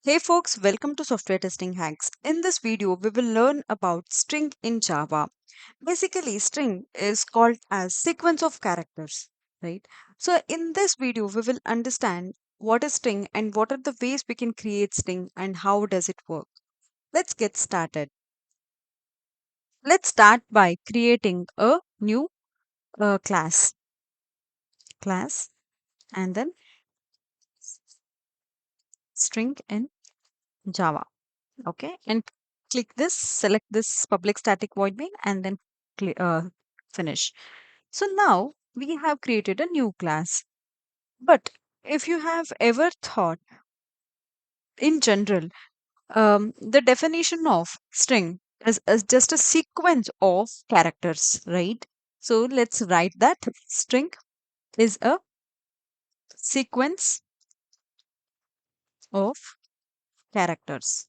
Hey folks, welcome to Software Testing Hacks. In this video, we will learn about string in Java. Basically, string is called as sequence of characters, right? So in this video, we will understand what is string and what are the ways we can create string and how does it work. Let's get started. Let's start by creating a new class, and then string in Java. Okay, and click this, select this public static void main, and then finish. So now we have created a new class. But if you have ever thought in general, the definition of string is just a sequence of characters, right? So let's write that string is a sequence of characters.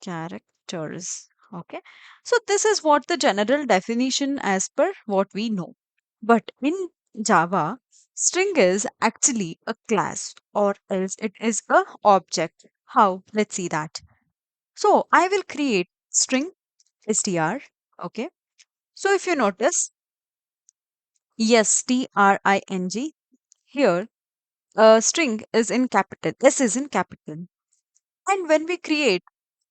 Characters. Okay. So this is what the general definition as per what we know. But in Java, string is actually a class or else it is a object. How? Let's see that. So I will create string str. Okay. So if you notice, string here, string is in capital. S is in capital. And when we create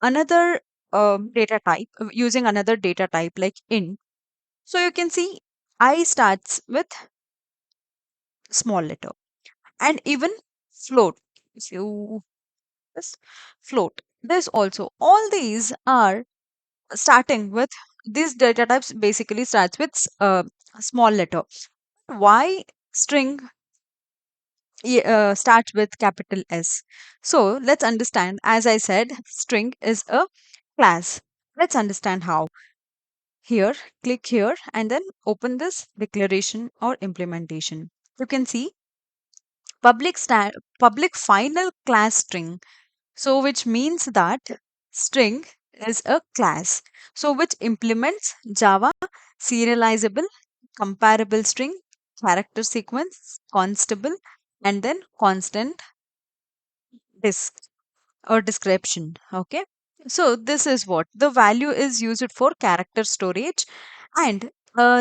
another data type using another data type like int, so you can see I starts with small letter and even float. If you this float, this also all these are starting with these data types basically starts with small letter. Why string starts with capital S? So let's understand. As I said, string is a class. Let's understand how. Here, click here and then open this declaration or implementation. You can see public final class string. So which means that string is a class. So which implements Java serializable, comparable string, character sequence, constable, and then constant disk or description. Okay. So this is what the value is used for character storage, and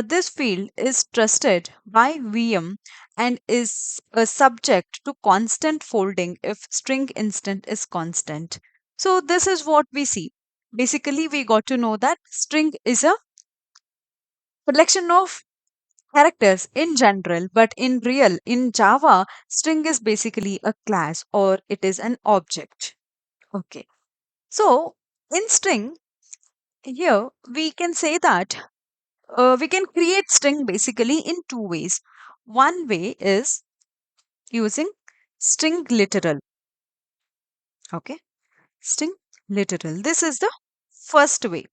this field is trusted by VM and is subject to constant folding if string instant is constant. So this is what we see. Basically, we got to know that string is a collection of characters in general, but in real, in Java, string is basically a class or it is an object. Okay. So in string, here we can say that we can create string basically in two ways. One way is using string literal. Okay, string literal. This is the first way.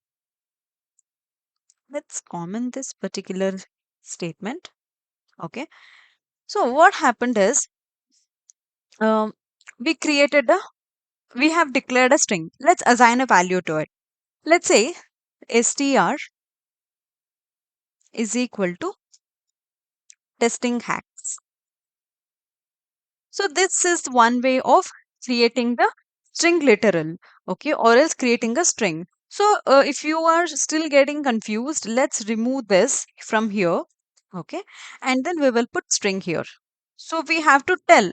Let's comment this particular statement. Okay, so what happened is um, we created a we have declared a string. Let's assign a value to it. Let's say str is equal to testing hacks. So this is one way of creating the string literal, okay, or else creating a string. So if you are still getting confused, let's remove this from here, okay, and then we will put string here. So we have to tell,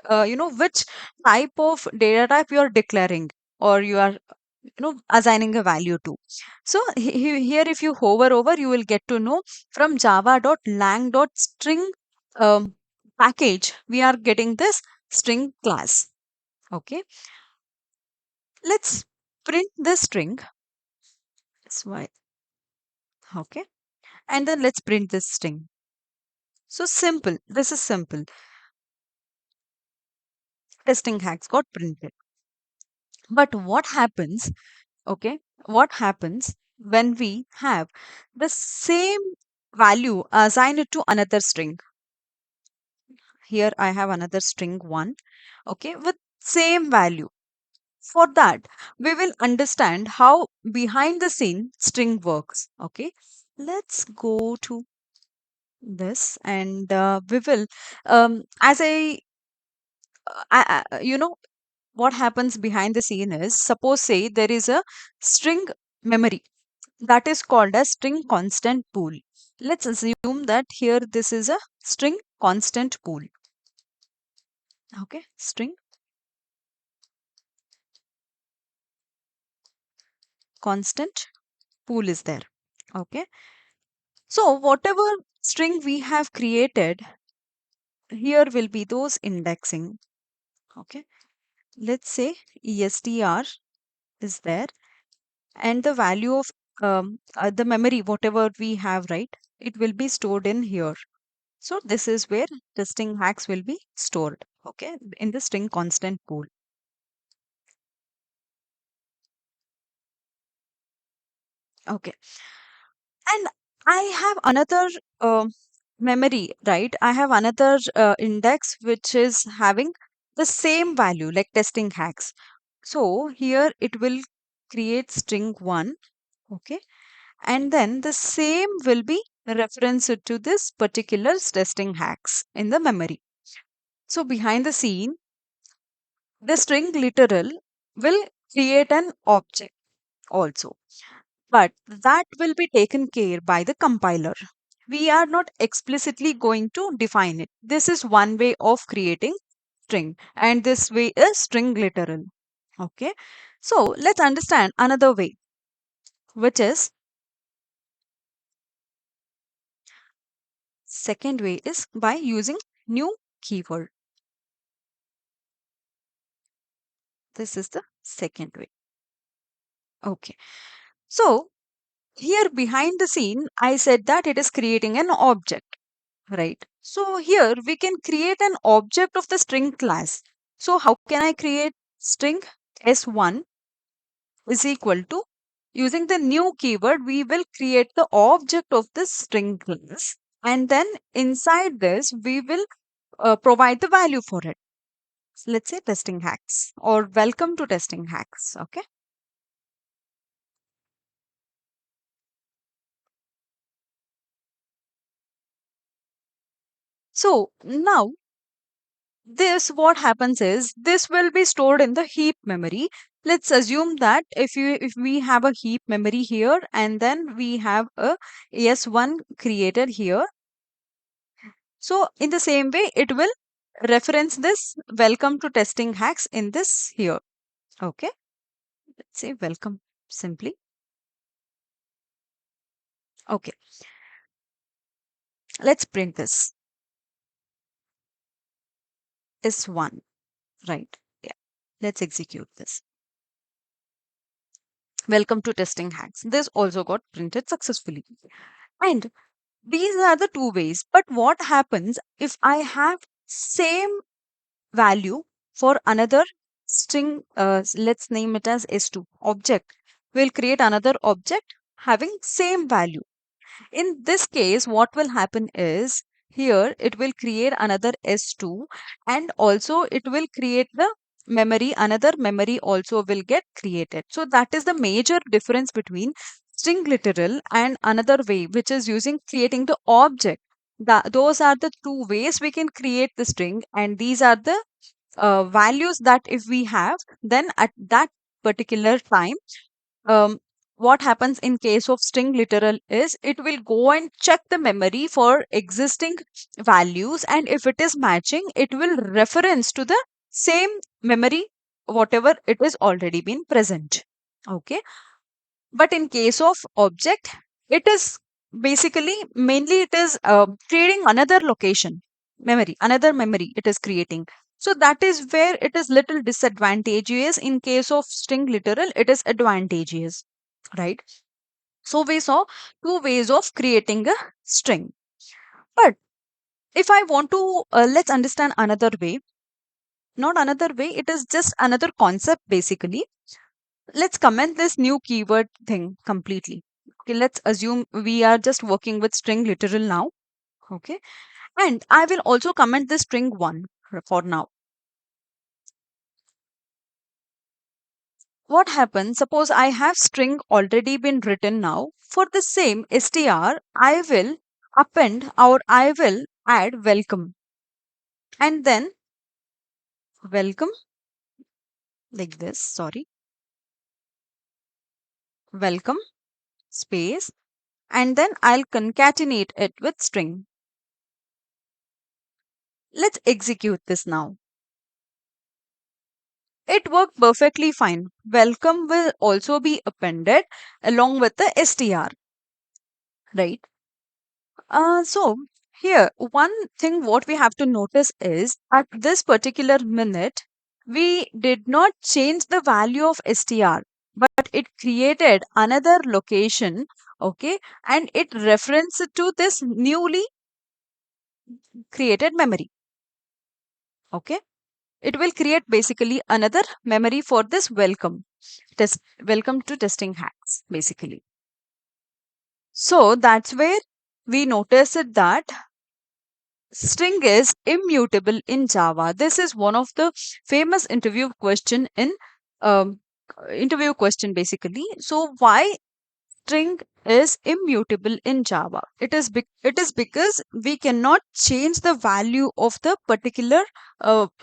which type of data type you are declaring or you are, assigning a value to. So here, if you hover over, you will get to know from java.lang.string um, package, we are getting this string class. Okay, let's print this string. That's why. Okay, and then let's print this string. So simple. This is simple. Testing hacks got printed. But what happens? Okay, what happens when we have the same value assigned to another string? Here I have another string 1, okay, with same value. For that, we will understand how behind the scene string works. Okay, let's go to this and we will, as I what happens behind the scene is, suppose say there is a string memory that is called as string constant pool. Let's assume that here this is a string constant pool. Okay, string constant pool is there. Okay, so whatever string we have created, here will be those indexing. Okay, let's say estr is there, and the value of the memory whatever we have, right, it will be stored in here. So this is where testing hacks will be stored, okay, in the string constant pool. Okay, and I have another memory, right, I have another index which is having the same value like testing hacks. So here it will create string 1. Okay, and then the same will be referenced to this particular testing hacks in the memory. So behind the scene, the string literal will create an object also, but that will be taken care by the compiler. We are not explicitly going to define it. This is one way of creating string, and this way is string literal. Okay, so let's understand another way, which is second way is by using new keyword. This is the second way. Okay. So here behind the scene, I said that it is creating an object, right? So here we can create an object of the string class. So how can I create string s1 is equal to, using the new keyword, we will create the object of this string class. And then inside this, we will provide the value for it. Let's say testing hacks or welcome to testing hacks. Okay. So now this what happens is this will be stored in the heap memory. Let's assume that if we have a heap memory here and then we have a s1 created here. So in the same way, it will reference this welcome to testing hacks in this here. Okay. Let's say welcome simply. Okay. Let's print this s1, right? Yeah. Let's execute this. Welcome to testing hacks. This also got printed successfully. And these are the two ways. But what happens if I have same value for another string? Let's name it as s2 object. We'll create another object having same value. In this case, what will happen is here it will create another S2, and also it will create the memory, another memory also will get created. So that is the major difference between string literal and another way, which is using creating the object. Those are the two ways we can create the string, and these are the values that if we have, then at that particular time, um, what happens in case of string literal is it will go and check the memory for existing values, and if it is matching it will reference to the same memory whatever it is already been present. Okay, but in case of object, it is basically mainly it is creating another location memory, another memory it is creating. So that is where it is little disadvantageous. In case of string literal, it is advantageous, right? So we saw two ways of creating a string. But if I want to, let's understand another way. Not another way, it is just another concept basically. Let's comment this new keyword thing completely. Okay, let's assume we are just working with string literal now. Okay, and I will also comment this string one for now. What happens? Suppose I have string already been written now. For the same str, I will append or I will add welcome, and then welcome like this, sorry, welcome space, and then I'll concatenate it with string. Let's execute this now. It worked perfectly fine. Welcome will also be appended along with the str, right? So here, one thing what we have to notice is at this particular minute, we did not change the value of str, but it created another location, okay, and it referenced to this newly created memory, okay. It will create basically another memory for this welcome to testing hacks, basically. So that's where we notice it that string is immutable in Java. This is one of the famous um, interview question basically. So why string is immutable in Java? It is because we cannot change the value of the particular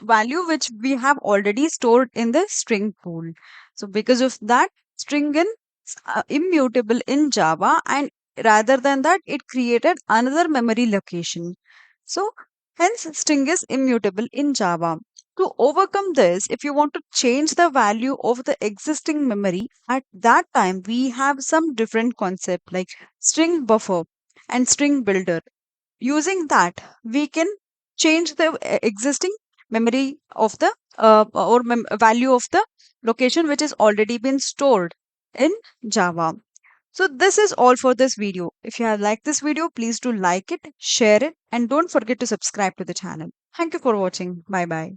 value which we have already stored in the string pool. So because of that, string is immutable in Java, and rather than that, it created another memory location. So hence string is immutable in Java. To overcome this, if you want to change the value of the existing memory, at that time we have some different concept like string buffer and string builder. Using that, we can change the existing memory of the value of the location which is already been stored in Java. So this is all for this video. If you have liked this video, please do like it, share it, and don't forget to subscribe to the channel. Thank you for watching. Bye bye.